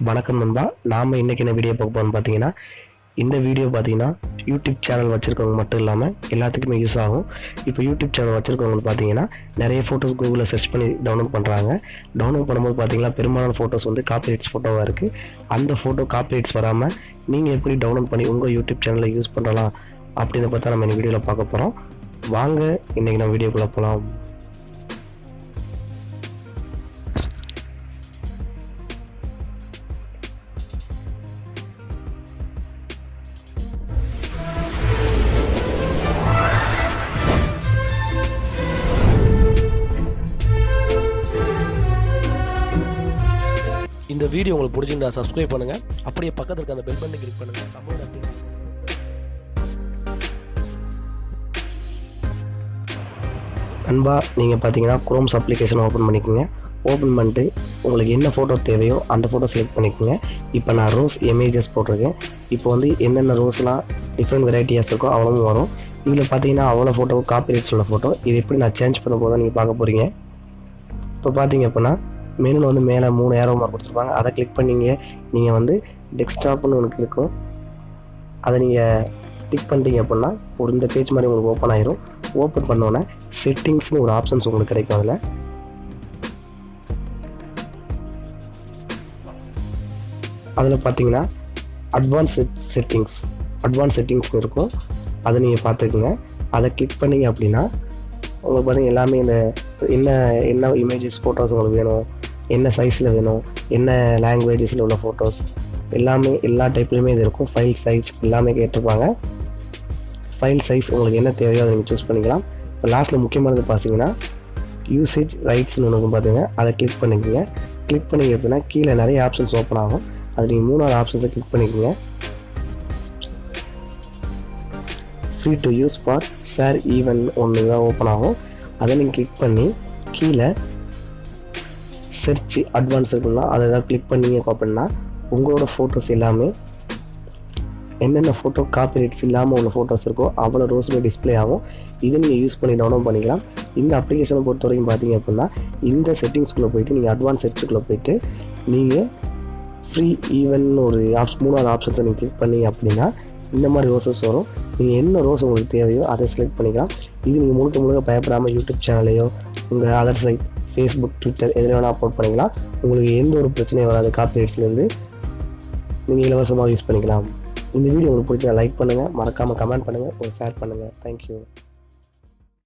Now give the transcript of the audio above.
வணக்கம் நண்பா. நாம் இன்றைக்கி என்ன வீடியோ பார்க்க போகிறோம்னு பார்த்தீங்கன்னா, இந்த வீடியோ பார்த்தீங்கன்னா யூடியூப் சேனல் வச்சுருக்கவங்க மட்டும் இல்லாமல் எல்லாத்துக்குமே யூஸ் ஆகும். இப்போ யூடியூப் சேனல் வச்சுருக்கவங்க பார்த்தீங்கன்னா நிறைய ஃபோட்டோஸ் கூகுளில் சர்ச் பண்ணி டவுன்லோட் பண்ணுறாங்க. டவுன்லோட் பண்ணும்போது பார்த்தீங்கன்னா பெரும்பாலான ஃபோட்டோஸ் வந்து காப்பிரைட்ஸ் ஃபோட்டோவாக இருக்குது. அந்த ஃபோட்டோ காப்பிரைட்ஸ் வராமல் நீங்கள் எப்படி டவுன்லோட் பண்ணி உங்கள் யூடியூப் சேனலில் யூஸ் பண்ணலாம் அப்படின்னு பார்த்தா நம்ம இந்த வீடியோவில் பார்க்க போகிறோம். வாங்க இன்றைக்கி நம்ம வீடியோக்குள்ளே போகலாம். இந்த வீடியோ உங்களுக்கு பிடிச்சிருந்தா சப்ஸ்கிரைப் பண்ணுங்க, அப்படியே பக்கத்துல இருக்க அந்த பெல் பட்டனை கிளிக் பண்ணுங்க. நண்பா, நீங்கள் பார்த்தீங்கன்னா குரோம்ஸ் அப்ளிகேஷனை ஓப்பன் பண்ணிக்கோங்க. ஓப்பன் பண்ணிட்டு உங்களுக்கு என்ன ஃபோட்டோ தேவையோ அந்த ஃபோட்டோ செலக்ட் பண்ணிக்கோங்க. இப்போ நான் ரோஸ் இமேஜஸ் போட்டிருக்கேன். இப்போ வந்து என்னென்ன ரோஸ்லாம் டிஃப்ரெண்ட் வெரைட்டியாஸ் இருக்கோ அவ்வளவும் வரும். இதில் பார்த்தீங்கன்னா அவ்வளோ ஃபோட்டோ காப்பிரைட்ஸ் உள்ள ஃபோட்டோ. இது எப்படி நான் சேஞ்ச் பண்ண போதும் நீங்கள் பார்க்க போகிறீங்க. இப்போ பார்த்தீங்க அப்படின்னா மெனுவில் வந்து மேலே 3 ஏரோ மார்க் கொடுத்துருப்பாங்க. அதை கிளிக் பண்ணிங்க. நீங்கள் வந்து டெஸ்க்டாப்னு ஒன்று இருக்கும். அதை நீங்கள் கிளிக் பண்ணிட்டீங்க அப்படின்னா ஒரு இந்த பேஜ் மாதிரி உங்களுக்கு ஓப்பன் ஆயிரும். ஓப்பன் பண்ணோன்னே செட்டிங்ஸ்னு ஒரு ஆப்ஷன்ஸ் உங்களுக்கு கிடைக்கும். அதில் பார்த்தீங்கன்னா அட்வான்ஸ் செட்டிங்ஸ்னு இருக்கும். அதை நீங்கள் பார்த்துக்குங்க. அதை கிளிக் பண்ணிங்க அப்படின்னா உங்களுக்கு பார்த்தீங்கன்னா எல்லாமே இந்த என்ன இமேஜஸ் ஃபோட்டோஸ் உங்களுக்கு வேணும், என்ன சைஸில் வேணும், என்ன லாங்குவேஜஸில் உள்ள ஃபோட்டோஸ் எல்லாமே எல்லா டைப்லையுமே இது இருக்கும். ஃபைல் சைஸ் எல்லாமே கேட்டிருப்பாங்க. ஃபைல் சைஸ் உங்களுக்கு என்ன தேவையோ அதை நீங்கள் சூஸ் பண்ணிக்கலாம். இப்போ லாஸ்ட்டில் முக்கியமானது பார்த்தீங்கன்னா யூசேஜ் ரைட்ஸ்னு ஒன்று பார்த்துங்க. அதை கிளிக் பண்ணிக்கோங்க. கிளிக் பண்ணிங்க அப்படின்னா கீழே நிறைய ஆப்ஷன்ஸ் ஓப்பன் ஆகும். அது நீங்கள் 3வது ஆப்ஷன்ஸை கிளிக் பண்ணிக்கோங்க. Free to use for share even ஒன்று தான் ஓப்பன் ஆகும். அதை நீங்கள் கிளிக் பண்ணி கீழே சர்ச் அட்வான்ஸ் இருக்குன்னா அதை தான் கிளிக் பண்ணிங்க அப்படின்னா உங்களோட ஃபோட்டோஸ் எல்லாமே என்னென்ன ஃபோட்டோ காப்பிரைட்ஸ் இல்லாமல் உள்ள ஃபோட்டோஸ் இருக்கோ அவ்வளோ ரோஸுமே டிஸ்பிளே ஆகும். இதை நீங்கள் யூஸ் பண்ணி டவுன்லோட் பண்ணிக்கலாம். இந்த அப்ளிகேஷனை பொறுத்த வரைக்கும் பார்த்தீங்க அப்படின்னா இந்த செட்டிங்ஸ்குள்ளே போய்ட்டு நீங்கள் அட்வான்ஸ் சர்ச்சுக்குள்ளே போய்ட்டு நீங்கள் ஃப்ரீ ஈவன் ஒரு 3வது ஆப்ஷன்ஸை நீங்கள் கிளிக் பண்ணி அப்படின்னா இந்த மாதிரி ரோசஸ் வரும். நீங்கள் என்ன ரோஸ் உங்களுக்கு தேவையோ அதை செலக்ட் பண்ணிக்கலாம். இது நீங்கள் முழுக்க பயப்படாமல் யூடியூப் சேனலையோ உங்கள் அதர் சைட் ஃபேஸ்புக், ட்விட்டர் எதில் வேணால் அப்லோட் பண்ணிக்கலாம். உங்களுக்கு எந்த ஒரு பிரச்சனையும் வராது. காப்பிரைட்ஸ்லேருந்து நீங்கள் இலவசமாக யூஸ் பண்ணிக்கலாம். இந்த வீடியோ உங்களுக்கு பிடிச்சா லைக் பண்ணுங்கள், மறக்காமல் கமெண்ட் பண்ணுங்கள், ஷேர் பண்ணுங்கள். தேங்க்யூ.